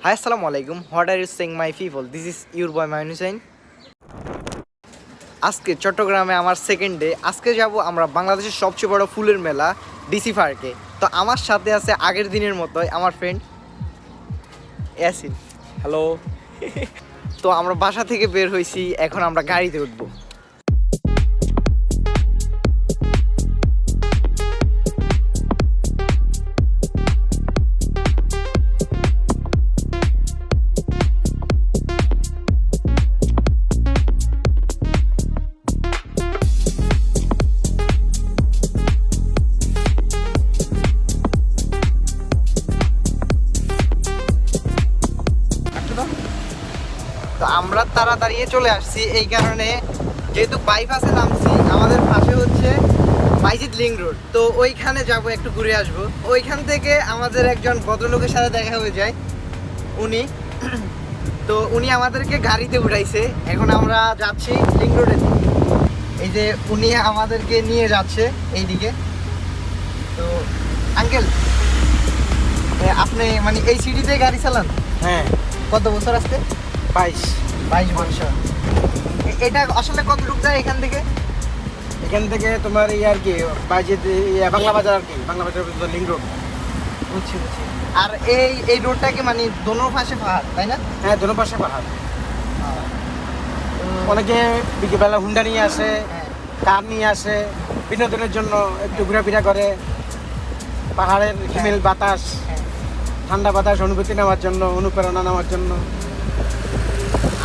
Hi, assalamu alaikum. What are you saying, my people? This is your boy Mahin Hussein. আজকে চট্টগ্রামে আমার second day. আজকে যাব আমরা বাংলাদেশের সবচেয়ে বড় ফুলের মেলা ডিসি পার্কে। তো আমার সাথে আছে আগের দিনের মতোই আমার ফ্রেন্ড ইয়াসিন। হ্যালো। তো আমরা বাসা থেকে বের হয়েছি, এখন আমরা গাড়িতে উঠবো। তো আমরা তাড়াতাড়ি চলে আসছি এই কারণে, যেহেতু বাইপাসে নামছি, আমাদের পাশে হচ্ছে বাইজিৎ লিংক রোড। তো ওইখানে যাব, একটু ঘুরে আসবো। ওইখান থেকে আমাদের একজন ভদ্রলোকের সাথে দেখা হয়ে যায়, তো উনি আমাদেরকে গাড়িতে উঠাইছে। এখন আমরা যাচ্ছি লিংক রোডের দিকে। এই যে উনি আমাদেরকে নিয়ে যাচ্ছে এইদিকে। তো আঙ্কেল, আপনি মানে এই সিটিতে গাড়ি চালান? হ্যাঁ। কত বছর আসতে? 22 বছর। এটা আসলে কতটুকু যায় এখান থেকে? এখান থেকে তোমার এই আর কি বাইজিৎ বাংলা বাজার, আর কি বাংলা বাজার লিংক রোড। বুঝছি। আর এই রোডটা কি মানে দোনো পাশে পাহাড়, তাই না? হ্যাঁ, দোনো পাশে পাহাড়। অনেকে বিকেলবেলা হুন্ডা নিয়ে আসে, কার নিয়ে আসে, বিনোদনের জন্য একটু ঘোরাফেরা করে। পাহাড়ের হিমেল বাতাস, ঠান্ডা বাতাস অনুভূতি নেওয়ার জন্য, অনুপ্রেরণা নেওয়ার জন্য।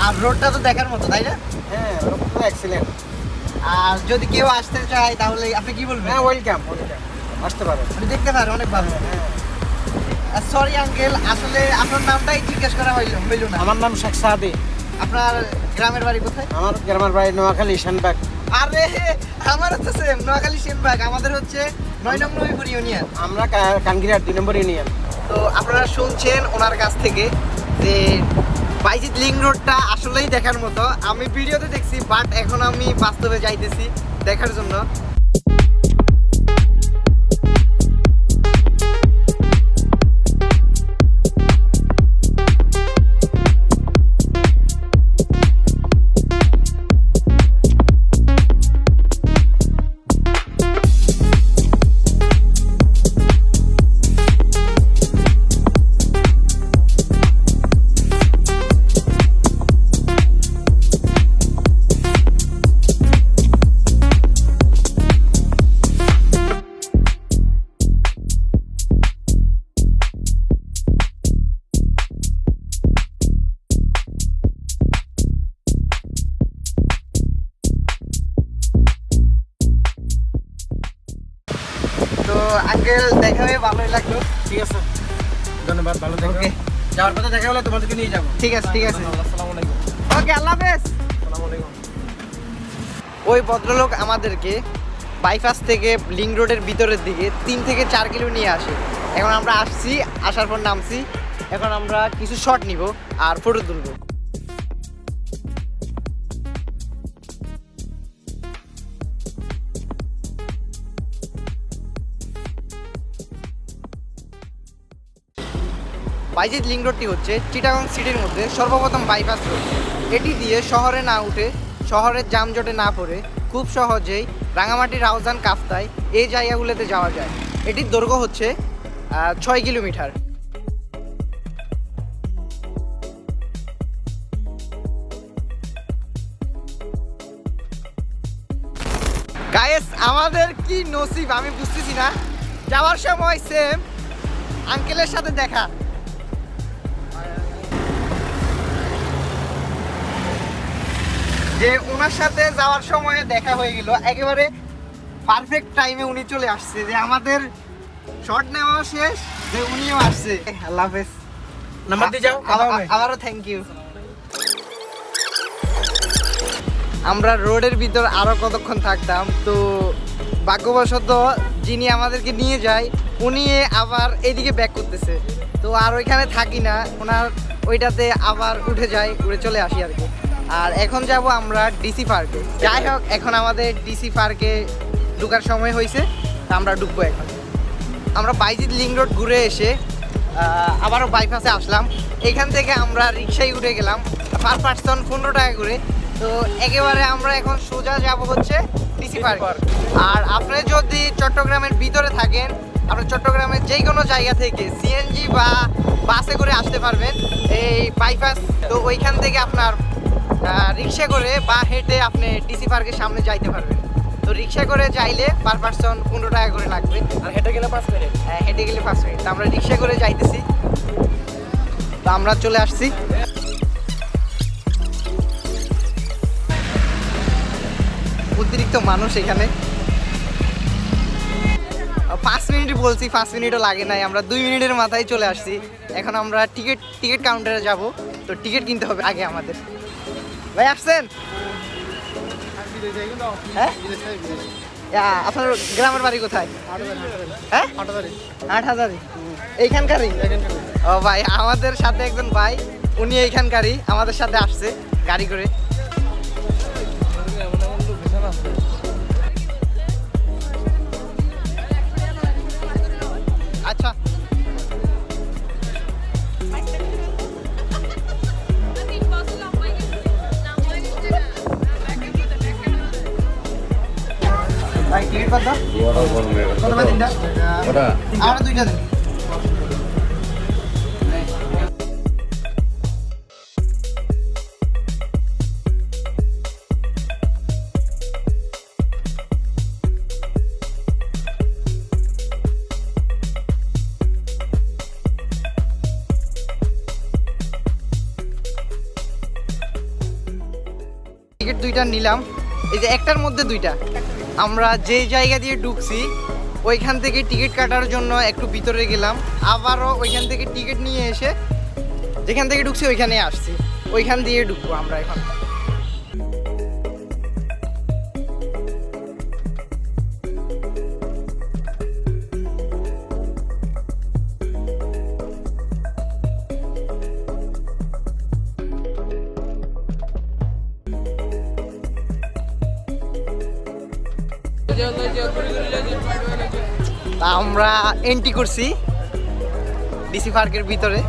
আর রোডটা তো দেখার মতো, তাই না? হ্যাঁ, পুরো এক্সিলেন্ট। আর যদি কেউ আসতে চায় তাহলে আপনি কি বলবেন? হ্যাঁ, ওয়েলকাম, আসতে পারে, আপনি দেখতে পারেন, অনেক ভালো। সরি আঙ্কেল, আসলে আপনার নামটাই জিজ্ঞেস করা হইল না। আমার নাম শেখ সাদি। আপনার গ্রামের বাড়ি কোথায়? আমার গ্রামের বাড়ি নোয়াখালী, সেনবাগ। আরে আমার হচ্ছে সেম, নোয়াখালী সেনবাগ। আমাদের হচ্ছে 9 নং নবীপুর ইউনিয়ন। আমরা কানগিরার 2 নম্বর ইউনিয়ন। তো আপনারা শুনছেন ওনার কাছ থেকে যে বাইজিৎ লিংক রোডটা আসলেই দেখার মতো। আমি ভিডিওতে দেখছি, বাট এখন আমি বাস্তবে যাইতেছি দেখার জন্য। তো আঙ্কেল, দেখা হয়ে ভালোই লাগলো। ঠিক আছে, ধন্যবাদ, ভালো থেকো। যাওয়ার পথে দেখা হলে তোমাদেরকে নিয়ে যাবো। ঠিক আছে। আসসালামু আলাইকুম। ওকে, আল্লাহ হাফেজ। আসসালামু আলাইকুম। ওই ভদ্রলোক আমাদেরকে বাইপাস থেকে লিংক রোডের ভিতরের দিকে 3 থেকে 4 কিলো নিয়ে আসে। এখন আমরা আসছি, আসার পর নামছি। এখন আমরা কিছু শট নিব আর ফটো তুলব। বাইজিৎ লিংক রোডটি হচ্ছে চিটাগং সিটির মধ্যে সর্বপ্রথম বাইপাস রোড। এটি দিয়ে শহরে না উঠে, শহরের যানজটে না পড়ে খুব সহজেই রাঙামাটি, রাউজান, কাফতাই এই জায়গাগুলোতে যাওয়া যায়। এটির দৈর্ঘ্য হচ্ছে 6 কিলোমিটার। গায়েস, আমাদের কি নসিব আমি বুঝতেছি না। যাওয়ার সময় সেম আঙ্কেলের সাথে দেখা। যে ওনার সাথে যাওয়ার সময় দেখা হয়ে গেল, একেবারে পারফেক্ট টাইমে উনি চলে আসছে। যে আমাদের শট নেওয়া শেষ, যে উনিও আসছে। আল্লাহ হাফেজ। নাম্বার দিয়ে যাও। আবারও থ্যাংক ইউ। আমরা রোডের ভিতর আরো কতক্ষণ থাকতাম, তো ভাগ্যবশত যিনি আমাদেরকে নিয়ে যায় উনি আবার এইদিকে ব্যাক করতেছে। তো আর ওইখানে থাকি না, ওনার ওইটাতে আবার উঠে চলে আসি আর কি। আর এখন যাব আমরা ডিসি পার্কে। যাই হোক, এখন আমাদের ডিসি পার্কে ঢোকার সময় হয়েছে, তা আমরা ঢুকবো এখন। আমরা বাইজিৎ লিংক রোড ঘুরে এসে আবারও বাইপাসে আসলাম। এখান থেকে আমরা রিক্সায় উঠে গেলাম পার পার্সন 15 টাকা করে। তো একেবারে আমরা এখন সোজা যাব হচ্ছে ডিসি পার্ক। আর আপনি যদি চট্টগ্রামের ভিতরে থাকেন, আপনি চট্টগ্রামের যে কোনো জায়গা থেকে সিএনজি বা বাসে করে আসতে পারবেন এই বাইপাস। তো ওইখান থেকে আপনার রিক্সা করে বা হেঁটে আপনি ডিসি পার্কের সামনে যাইতে পারবেন। তো রিক্সা করে যাইলে পার পার্সন 15 টাকা করে লাগবে, আর হেঁটে গেলে 5 মিনিট। হ্যাঁ, হেঁটে গেলে 5 মিনিট। তো আমরা রিক্সা করে যাইতেছি। তো আমরা চলে আসছি। অতিরিক্ত মানুষ এখানে। 5 মিনিট বলছি, 5 মিনিটও লাগে নাই, আমরা 2 মিনিটের মাথায় চলে আসছি। এখন আমরা টিকিট কাউন্টারে যাব। তো টিকিট কিনতে হবে আগে আমাদের। ভাই আসছেন? হ্যাঁ, আপনার গ্রামের বাড়ি কোথায়? হ্যাঁ, 8,000। এইখানকারই? ও ভাই, আমাদের সাথে একজন ভাই, উনি এইখানকারই, আমাদের সাথে আসছে গাড়ি করে। আচ্ছা, ভাই টিকিট কত? কত ভাই? 3টা? আমরা 2টা দিন। টিকিট 2টা নিলাম। এই যে একটার মধ্যে 2টা। আমরা যে জায়গা দিয়ে ঢুকছি ওইখান থেকে টিকিট কাটার জন্য একটু ভিতরে গেলাম, আবারও ওইখান থেকে টিকিট নিয়ে এসে যেখান থেকে ঢুকছি ওইখানে আসছি। ওইখান দিয়ে ঢুকবো আমরা এখন। তা আমরা এন্ট্রি করছি ডিসি পার্কের ভিতরে।